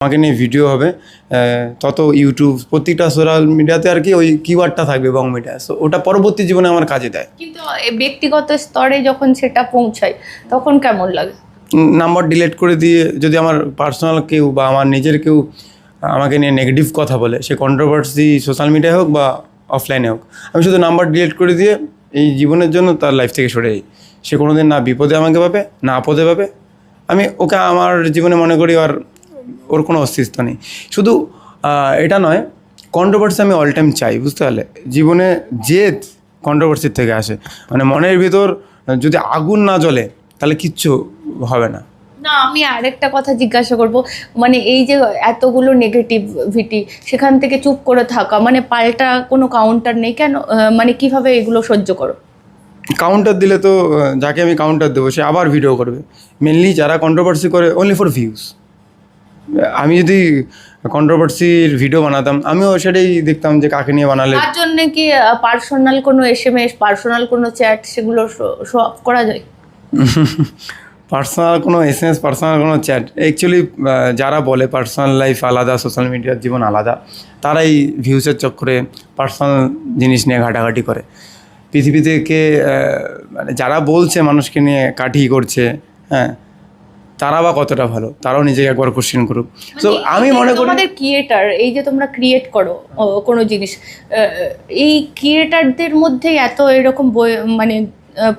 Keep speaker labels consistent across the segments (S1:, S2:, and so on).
S1: আমাকে নিয়ে ভিডিও হবে, তত ইউটিউব প্রত্যেকটা সোশ্যাল মিডিয়াতে আর কি ওই কিওয়ার্ডটা থাকবে বং মিডিয়া, সো ওটা পরবর্তী জীবনে আমার কাজে দেয়।
S2: কিন্তু ব্যক্তিগত স্তরে যখন সেটা পৌঁছায় তখন কেমন লাগে?
S1: নাম্বার ডিলিট করে দিয়ে যদি আমার পার্সোনাল কেউ বা আমার নিজের কেউ আমাকে নিয়ে নেগেটিভ কথা বলে, সে কন্ট্রোভার্সি সোশ্যাল মিডিয়ায় হোক বা অফলাইনে হোক, আমি শুধু নাম্বার ডিলিট করে দিয়ে এই জীবনের জন্য তার লাইফ থেকে সরে যাই। সে কোনো দিন না বিপদে আমাকে পাবে না আপদে পাবে। আমি ওকে আমার জীবনে মনে করি আর ওর কোনো অস্তিত্ব নেই। শুধু এটা নয়, কন্ট্রোভার্সি আমি অল টাইম চাই, বুঝতে পারলে? জীবনে জেদ কন্ট্রোভার্সির থেকে আসে, মানে মনের ভিতর যদি আগুন না জ্বলে তাহলে কিচ্ছু হবে না।
S2: না, আমি আরেকটা কথা জিজ্ঞাসা করব, মানে এই যে এতগুলো নেগেটিভিটি, সেখান থেকে চুপ করে থাকা, মানে পাল্টা কোনো কাউন্টার নেই কেন? মানে কিভাবে এগুলো সহ্য করো?
S1: কাউন্টার দিলে তো যাকে আমি কাউন্টার দেবো সে আবার ভিডিও করবে। মেনলি যারা কন্ট্রোভার্সি করে অনলি ফর ভিউজ। আমি যদি কন্ট্রোভার্সির ভিডিও বানাতাম আমিও সেটাই দেখতাম যে কাকে নিয়ে বানালে।
S2: তার জন্য কি পার্সোনাল কোনো SMS, পার্সোনাল কোনো চ্যাট সেগুলো শো অফ করা যায়?
S1: পার্সোনাল কোনো SMS, পার্সোনাল কোনো চ্যাট, অ্যাকচুয়ালি যারা বলে পার্সোনাল লাইফ আলাদা, সোশ্যাল মিডিয়ার জীবন আলাদা, তারাই ভিউসের চক্করে পার্সোনাল জিনিস নিয়ে ঘাটাঘাটি করে। পৃথিবী থেকে মানে যারা বলছে মানুষকে নিয়ে কাঠি করছে, হ্যাঁ, তারা বা কতটা ভালো, তারাও নিজেকে একবার কোশ্চেন করুক। তো আমি মনে করি
S2: তোমাদের ক্রিয়েটার, এই যে তোমরা ক্রিয়েট করো কোনো জিনিস, এই ক্রিয়েটারদের মধ্যেই এত এরকম মানে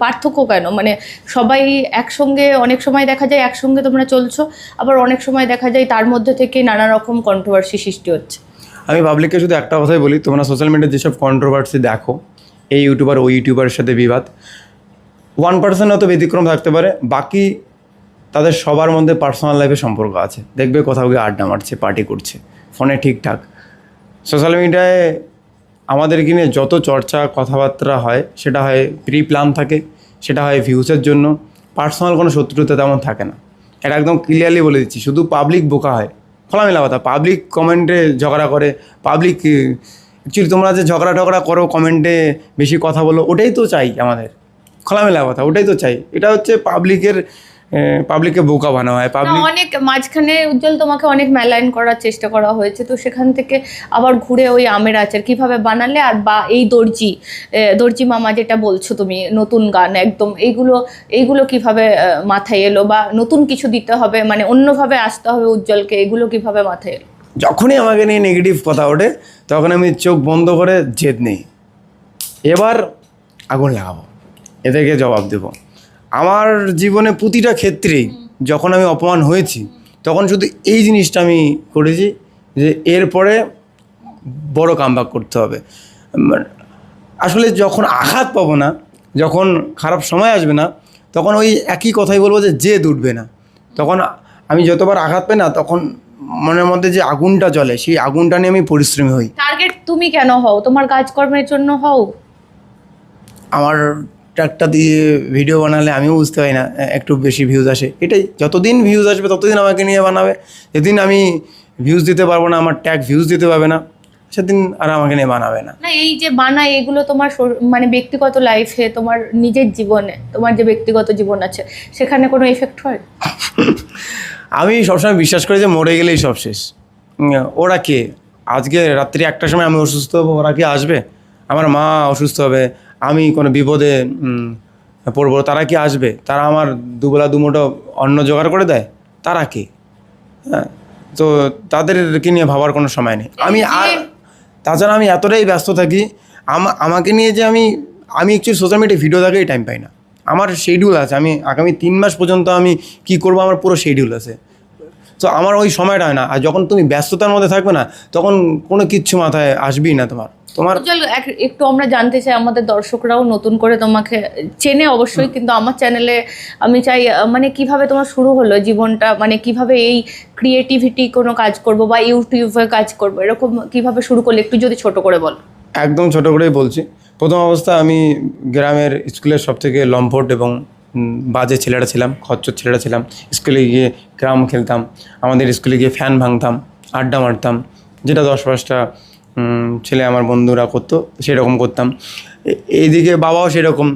S2: পার্থক্য কেন? মানে সবাই একসঙ্গে, অনেক সময় দেখা যায় একসঙ্গে তোমরা চলছো, আবার অনেক সময় দেখা যায় তার মধ্যে থেকে নানা রকম কন্ট্রোভার্সি সৃষ্টি হচ্ছে।
S1: আমি পাবলিককে শুধু একটা কথাই বলি, তোমরা সোশ্যাল মিডিয়ায় যেসব কন্ট্রোভার্সি দেখো, এই ইউটিউবার ওই ইউটিউবারের সাথে বিবাদ, 1% হয়তো ব্যতিক্রম থাকতে পারে, বাকি তাদের সবার মধ্যে পার্সোনাল লাইফে সম্পর্ক আছে। দেখবে কোথাও গিয়ে আড্ডা মারছে, পার্টি করছে, ফোনে ঠিকঠাক। সোশ্যাল মিডিয়ায় আমাদেরকে নিয়ে যত চর্চা কথাবার্তা হয় সেটা হয় প্রি প্ল্যান থাকে, সেটা হয় ভিউসের জন্য। পার্সোনাল কোনো শত্রুতা তেমন থাকে না, এটা একদম ক্লিয়ারলি বলে দিচ্ছি। শুধু পাবলিক বোকা হয়, খোলামেলা কথা। পাবলিক কমেন্টে ঝগড়া করে, পাবলিক অ্যাকচুয়ালি তোমরা যে ঝগড়া টগড়া করো, কমেন্টে বেশি কথা বলো, ওটাই তো চাই আমাদের, খোলামেলা কথা, ওটাই তো চাই। এটা হচ্ছে পাবলিককে বোকা বানানো হয়। পাবলিক
S2: অনেক মাঝখানে উজ্জ্বল তোমাকে অনেক মেলাইন করার চেষ্টা করা হয়েছে, তো সেখান থেকে আবার ঘুরে ওই আমের আচার কিভাবে বানালে, আর বা এই দর্জি মামা যেটা বলছো তুমি, নতুন গান একদম, এইগুলো কিভাবে মাথায় এলো, বা নতুন কিছু দিতে হবে, মানে অন্যভাবে আসতে হবে উজ্জ্বলকে, এগুলো কিভাবে মাথায় এলো?
S1: যখনই আমাকে নিয়ে নেগেটিভ কথা ওঠে তখন আমি চোখ বন্ধ করে জেদ নেই, এবার আগুন লাগাবো, এদেরকে জবাব দেবো। আমার জীবনে প্রতিটা ক্ষেত্রেই যখন আমি অপমান হয়েছি তখন শুধু এই জিনিসটা আমি করেছি যে এরপরে বড় কামব্যাক করতে হবে। আসলে যখন আঘাত পাবো না, যখন খারাপ সময় আসবে না, তখন ওই একই কথাই বলবো যে জেদ উঠবে না। তখন আমি যতবার আঘাত পাই না, তখন মনের মধ্যে যে আগুনটা জ্বলে, সেই আগুনটা নিয়ে আমি পরিশ্রমী হই।
S2: টার্গেট তুমি কেন হও? তোমার কাজকর্মের জন্য হও?
S1: আমার ট্র্যাকটা দিয়ে ভিডিও বানালে আমিও বুঝতে পারি না একটু বেশি ভিউজ আসে, এটাই। যতদিন ভিউজ আসবে ততদিন আমাকে নিয়ে বানাবে। যেদিন আমি ভিউজ দিতে পারবো না, আমার ট্যাগ ভিউজ দিতে পারবে না, সেদিন আর আমাকে নিয়ে বানাবে না।
S2: না, এই যে বানায় এগুলো তোমার মানে ব্যক্তিগত লাইফে, তোমার নিজের জীবনে, তোমার যে ব্যক্তিগত জীবন আছে সেখানে কোনো এফেক্ট হয়?
S1: আমি সবসময় বিশ্বাস করি যে মরে গেলেই সব শেষ। ওরা কে? আজকে রাত্রি 1টার সময় আমি অসুস্থ হবো, ওরা কি আসবে? আমার মা অসুস্থ হবে, আমি কোনো বিপদে পড়বো, তারা কি আসবে? তারা আমার দুবেলা দুমুঠো অন্ন জোগাড় করে দেয়, তারা কে? হ্যাঁ, তো তাদেরকে নিয়ে ভাবার কোনো সময় নেই আমি। আর তাছাড়া আমি এতটাই ব্যস্ত থাকি, আমাকে নিয়ে যে আমি অ্যাকচুয়ালি সোশ্যাল মিডিয়ায় ভিডিও দেখাই টাইম পাই না। আমার শিডিউল আছে, আমি আগামী 3 মাস পর্যন্ত আমি কী করবো, আমার পুরো শিডিউল আছে। তো আমার ওই সময়টা হয় না। আর যখন তুমি ব্যস্ততার মধ্যে থাকবে না, তখন কোনো কিচ্ছু মাথায় আসবেই না তোমার।
S2: একটু আমরা জানতে চাই, আমাদের দর্শকরাও নতুন করে তোমাকে চেনে অবশ্যই, কিন্তু আমার চ্যানেলে আমি চাই মানে কিভাবে তোমার শুরু হলো জীবনটা, মানে কিভাবে এই ক্রিয়েটিভিটি কোনো কাজ করব বা ইউটিউবে কাজ করব, এরকম কিভাবে শুরু করলে একটু যদি ছোট করে বল।
S1: একদম ছোট করেই বলছি। প্রথম অবস্থা আমি গ্রামের স্কুলের সব থেকে লম্পট এবং বাজে ছেলেটা ছিলাম, খচ্চর ছেলেটা ছিলাম। স্কুলে গিয়ে ক্যারাম খেলতাম, আমাদের স্কুলে গিয়ে ফ্যান ভাঙতাম, আড্ডা মারতাম, যেটা 10-5টা ছেলে আমার বন্ধুরা করতো সেরকম করতাম। এইদিকে বাবাও সেরকম,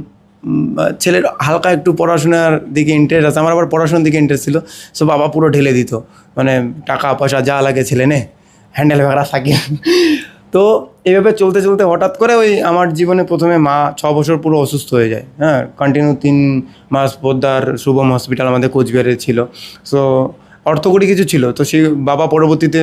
S1: ছেলের হালকা একটু পড়াশোনার দিকে ইন্টারেস্ট আছে, আমার আবার পড়াশোনার দিকে ইন্টারেস্ট ছিল। সো বাবা পুরো ঢেলে দিত, মানে টাকা পয়সা যা লাগে ছেলে নে, হ্যান্ডেল ভাগড়া সাকিয়ে। তো এইভাবে চলতে চলতে হঠাৎ করে ওই আমার জীবনে প্রথমে মা 6 বছর পুরো অসুস্থ হয়ে যায়। হ্যাঁ, কন্টিনিউ 3 মাস পোদ্দার শুভম হসপিটাল আমাদের কোচবিহারে ছিল। সো অর্থকড়ি কিছু ছিল, তো সেই বাবা পরবর্তীতে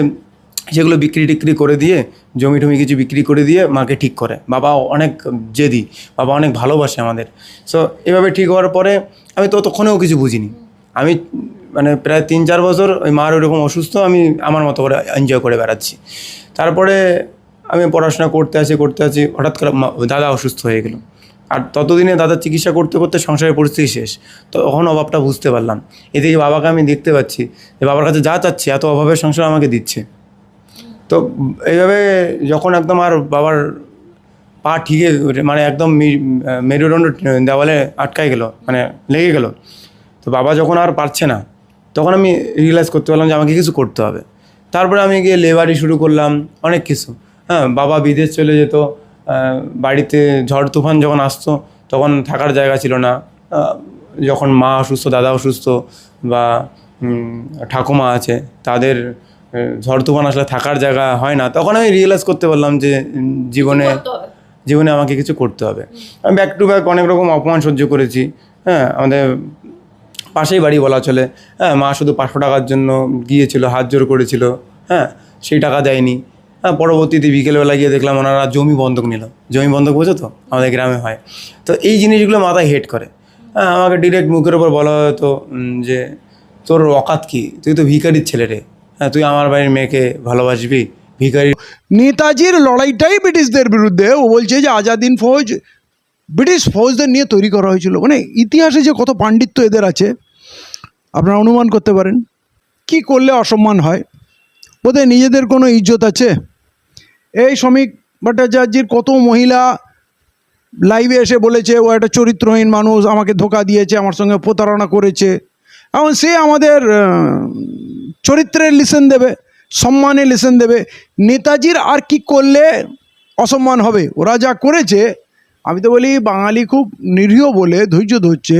S1: সেগুলো বিক্রি টিক্রি করে দিয়ে, জমি টমি কিছু বিক্রি করে দিয়ে মাকে ঠিক করে। বাবা অনেক জেদি, বাবা অনেক ভালোবাসে আমাদের। সো এভাবে ঠিক হওয়ার পরে আমি ততক্ষণেও কিছু বুঝিনি। আমি মানে প্রায় 3-4 বছর ওই মার ওইরকম অসুস্থ, আমি আমার মতো করে এনজয় করে বেড়াচ্ছি। তারপরে আমি পড়াশোনা করতে আছি, হঠাৎ করে দাদা অসুস্থ হয়ে গেল। আর ততদিনে দাদার চিকিৎসা করতে করতে সংসারের পরিস্থিতি শেষ। তখন অভাবটা বুঝতে পারলাম। এদিকে বাবাকে আমি দেখতে পাচ্ছি যে বাবার কাছে যা চাচ্ছি এত অভাবের সংসার আমাকে দিচ্ছে। তো এইভাবে যখন একদম আর বাবার পা ঠিকে, মানে একদম মেরুদণ্ড দেওয়ালে আটকাই গেল, মানে লেগে গেল, তো বাবা যখন আর পারছে না, তখন আমি রিয়েলাইজ করতে পারলাম যে আমাকে কিছু করতে হবে। তারপরে আমি গিয়ে লেবারি শুরু করলাম, অনেক কিছু। হ্যাঁ, বাবা বিদেশ চলে যেত, বাড়িতে ঝড় তুফান যখন আসতো তখন থাকার জায়গা ছিল না। যখন মা অসুস্থ, দাদা অসুস্থ বা ঠাকুমা আছে, তাদের ঝড় তুফান আসলে থাকার জায়গা হয় না, তখন আমি রিয়েলাইজ করতে পারলাম যে জীবনে আমাকে কিছু করতে হবে। আমি ব্যাক টু ব্যাক অনেক রকম অপমান সহ্য করেছি। হ্যাঁ, আমাদের পাশেই বাড়ি বলা চলে। হ্যাঁ, মা শুধু 500 টাকার জন্য গিয়েছিল, হাত জোর করেছিল। হ্যাঁ, সেই টাকা দেয়নি। হ্যাঁ, পরবর্তীতে বিকেলবেলা গিয়ে দেখলাম ওনারা জমি বন্ধক নিল। জমি বন্ধক বোঝো তো, আমাদের গ্রামে হয়। তো এই জিনিসগুলো মাথায় হেড করে। হ্যাঁ, আমাকে ডিরেক্ট মুখের ওপর বলা হতো যে তোর অকাত কি, তুই তো ভিখারির ছেলে রে। হ্যাঁ, তুই আমার বাড়ির মেয়েকে ভালোবাসবি, ভিখারি।
S3: নেতাজির লড়াইটাই ব্রিটিশদের বিরুদ্ধে। ও বলছে যে আজাদিন ফৌজ ব্রিটিশ ফৌজদের নিয়ে তৈরি করা হয়েছিল। মানে ইতিহাসে যে কত পাণ্ডিত্য এদের আছে আপনারা অনুমান করতে পারেন। কি করলে অসম্মান হয়? ওদের নিজেদের কোনো ইজ্জত আছে? এই শ্রমিক ভট্টাচার্যের কত মহিলা লাইভে এসে বলেছে ও একটা চরিত্রহীন মানুষ, আমাকে ধোকা দিয়েছে, আমার সঙ্গে প্রতারণা করেছে। এখন সে আমাদের চরিত্রের লিসেন দেবে, সম্মানে লিসেন দেবে। নেতাজির আর কি করলে অসম্মান হবে? ওরা যা করেছে, আমি তো বলি বাঙালি খুব নিরীহ বলে ধৈর্য ধরছে,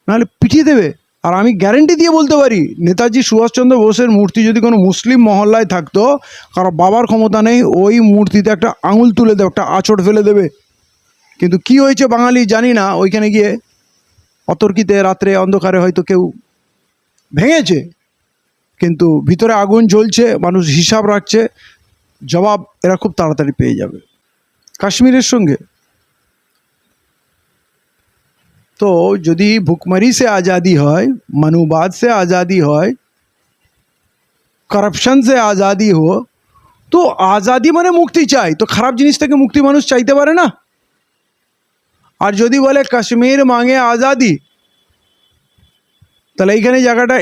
S3: নাহলে পিটিয়ে দেবে। আর আমি গ্যারেন্টি দিয়ে বলতে পারি, নেতাজি সুভাষচন্দ্র বোসের মূর্তি যদি কোনো মুসলিম মহল্লায় থাকতো, কারণ বাবার ক্ষমতা নেই, ওই মূর্তিতে একটা আঙুল তুলে দেবে, একটা আঁচড় ফেলে দেবে। কিন্তু কি হয়েছে বাঙালি জানি না, ওইখানে গিয়ে অতর্কিতে রাত্রে অন্ধকারে হয়তো কেউ ভেঙেছে, কিন্তু ভিতরে আগুন জ্বলছে, মানুষ হিসাব রাখছে, জবাব এরা খুব তাড়াতাড়ি পেয়ে যাবে। কাশ্মীরের সঙ্গে তো যদি ভুকমারি সে আজাদি হয়, মনুবাদ সে আজাদি হয়, করপশন সে আজাদি হো, তো আজাদি মানে মুক্তি চাই। তো খারাপ জিনিস থেকে মুক্তি মানুষ চাইতে পারে না? আর যদি বলে কাশ্মীর মাঙে আজাদি, তাহলে এইখানে জায়গাটা